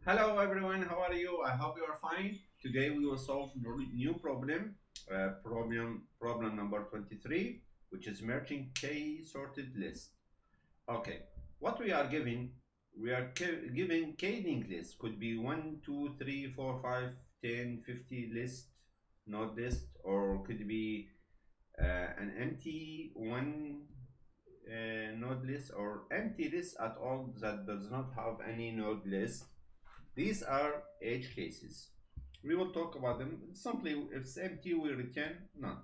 Hello everyone, how are you? I hope you are fine. Today we will solve new problem number 23, which is merging k sorted list. Okay, what we are giving, we are giving k linked list. Could be 1, 2, 3, 4, 5, 10, 50 list, node list, or could be an empty one node list, or empty list at all that does not have any node list. These are edge cases. We will talk about them. Simply, if it's empty, we return none.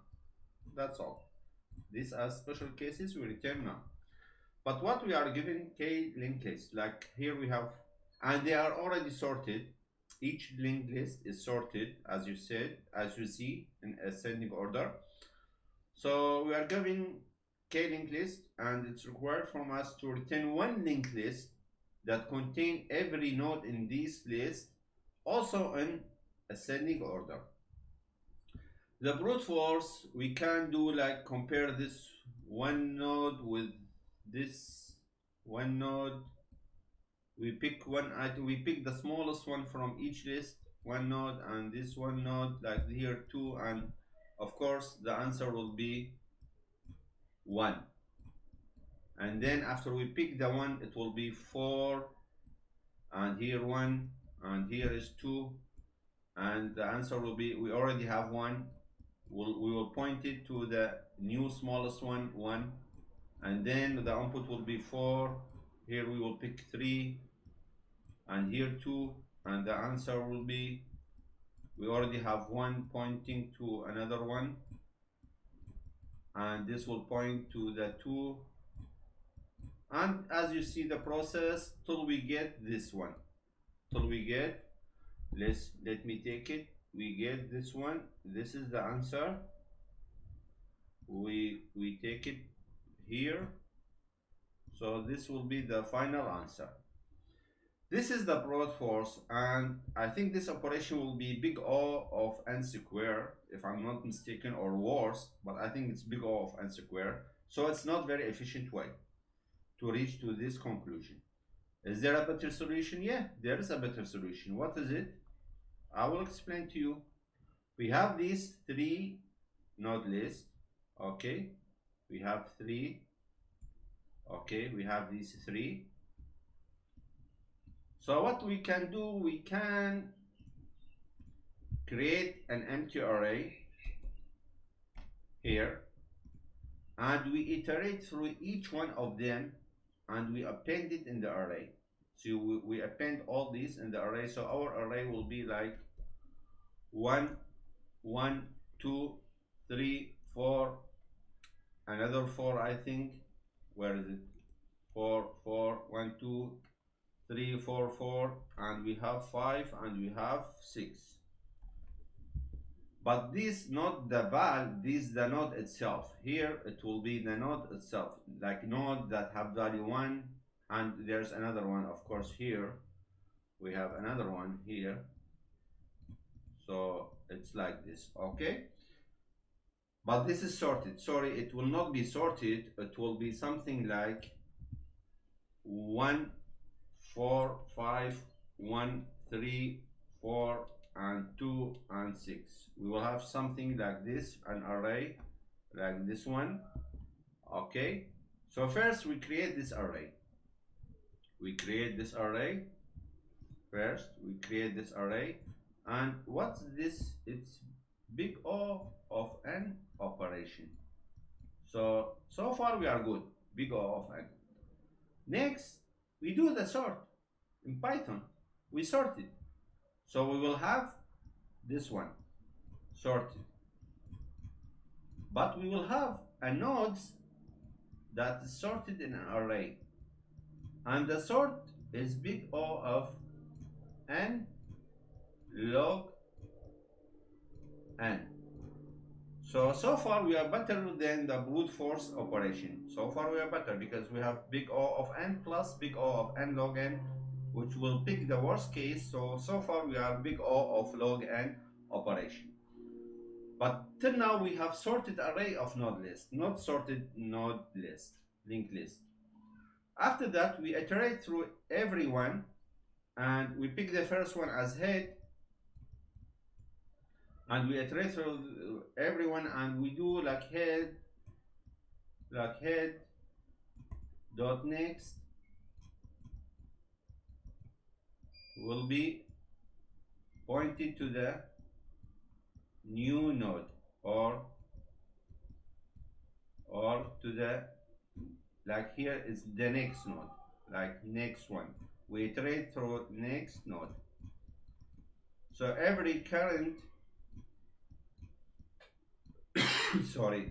That's all. These are special cases, we return none. But what we are given k linked list, like here we have, and they are already sorted. Each linked list is sorted, as you said, as you see, in ascending order. So we are giving k linked list, and it's required from us to return one linked list that contain every node in this list, also in ascending order. The brute force, we can do like compare this one node with this one node. We pick one item, we pick the smallest one from each list, one node, and this one node, like here two, and of course the answer will be 1. And then after we pick the one, it will be 4, and here 1, and here is 2, and the answer will be, we already have 1. We will point it to the new smallest one, 1, and then the input will be 4. Here we will pick 3, and here 2, and the answer will be, we already have 1 pointing to another one, and this will point to the 2, and as you see the process till we get this one, till we get, let me take it, we get this one. This is the answer. We take it here, so this will be the final answer. This is the brute force, and I think this operation will be big O of n square, if I'm not mistaken, or worse, but I think it's big O of n square. So it's not very efficient way to reach to this conclusion. Is there a better solution? Yeah, there is a better solution. What is it? I will explain to you. We have these 3 node list. Okay, we have 3. Okay, we have these 3. So what we can do, we can create an empty array here, and we iterate through each one of them, and we append it in the array. So we append all these in the array. So our array will be like 1, 1, 2, 3, 4, another 4, I think. Where is it? 4, 4, 1, 2, 3, 4, 4, and we have 5, and we have 6. But this not the val, this is the node itself. Here it will be the node itself, like node that have value 1, and there's another one, of course. Here we have another one here, so it's like this. Okay, but this is sorted. Sorry, it will not be sorted. It will be something like 1, 4, 5, 1, 3, 4, and 2, and 6. We will have something like this, an array like this one. Okay, so first we create this array. We create this array first. We create this array, and what's this? It's big O of n operation. So far we are good. Big O of n. Next, we do the sort in Python. We sort it. So we will have this one sorted, but we will have a nodes that is sorted in an array, and the sort is big O of n log n. So far we are better than the brute force operation. So far we are better because we have big O of n plus big O of n log n, which will pick the worst case. So far we are big O of log n operation. But till now we have sorted array of node list, not sorted node list, linked list. After that we iterate through every one, and we pick the first one as head, and we iterate through everyone, and we do like head dot next will be pointed to the new node, or to the, like here is the next node, like next one. We iterate through next node. So every current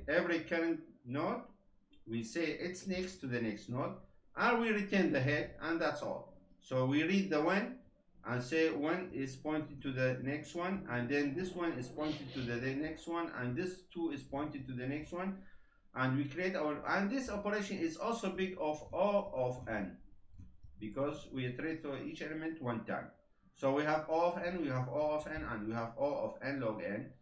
every current node, we say it's next to the next node, and we return the head, and that's all. So we read the one and say one is pointed to the next one, and then this one is pointed to the next one, and this two is pointed to the next one, and we create our, and this operation is also big of O of n, because we iterate through each element one time. So we have O of n, we have O of n, and we have O of n log n.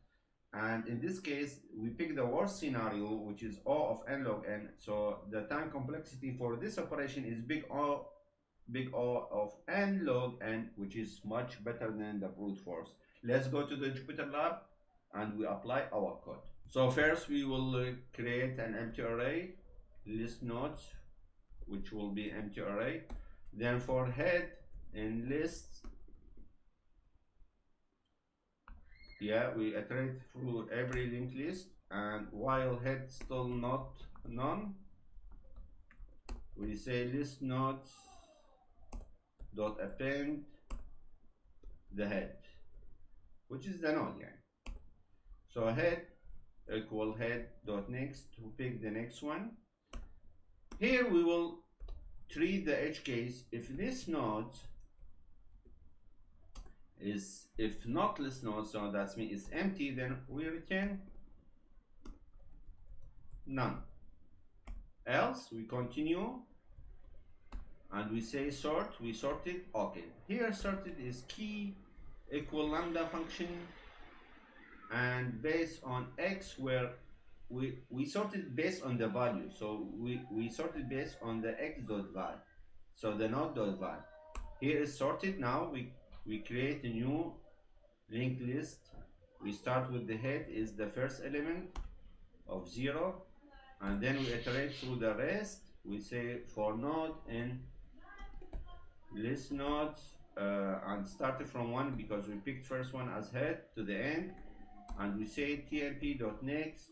And in this case, we pick the worst scenario, which is O of n log n. So the time complexity for this operation is big O of n log n, which is much better than the brute force. Let's go to the Jupyter Lab and we apply our code. So first we will create an empty array, list nodes, which will be empty array. Then for head in list, we iterate through every linked list, and while head still not none, we say list nodes dot append the head, which is the node. So head equal head dot next to pick the next one. Here we will treat the edge case. If this node is, if not list node, so that's mean it's empty, then we return none. Else we continue and we say sort. We sorted. Okay, here sorted is key equal lambda function, and based on x, where we sorted based on the value. So we sorted based on the x dot val, so the node dot val. Here is sorted. Now we create a new linked list. We start with the head is the first element of 0, and then we iterate through the rest. We say for node in list nodes, and started from 1 because we picked first one as head to the end, and we say tmp.next.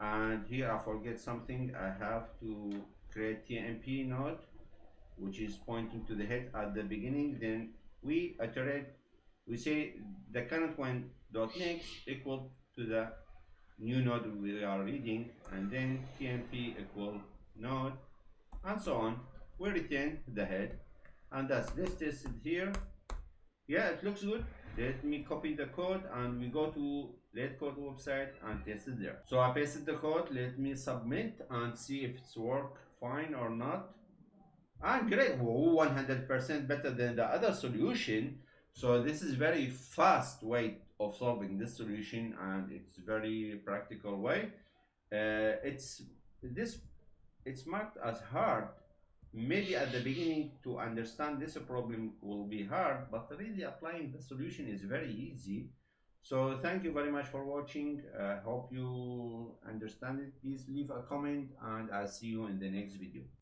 And here I forget something. I have to create tmp node, which is pointing to the head at the beginning. Then we iterate, we say the current one dot next equal to the new node we are reading, and then tmp equal node, and so on. We return the head, and let's test it here. It looks good. Let me copy the code and we go to Leetcode website and test it there. So I pasted the code. Let me submit and see if it's work fine or not. And great, 100% better than the other solution. So this is very fast way of solving this solution, and it's very practical way. It's marked as hard. Maybe at the beginning to understand this problem will be hard, but really applying the solution is very easy. So thank you very much for watching. Hope you understand it. Please leave a comment, and I'll see you in the next video.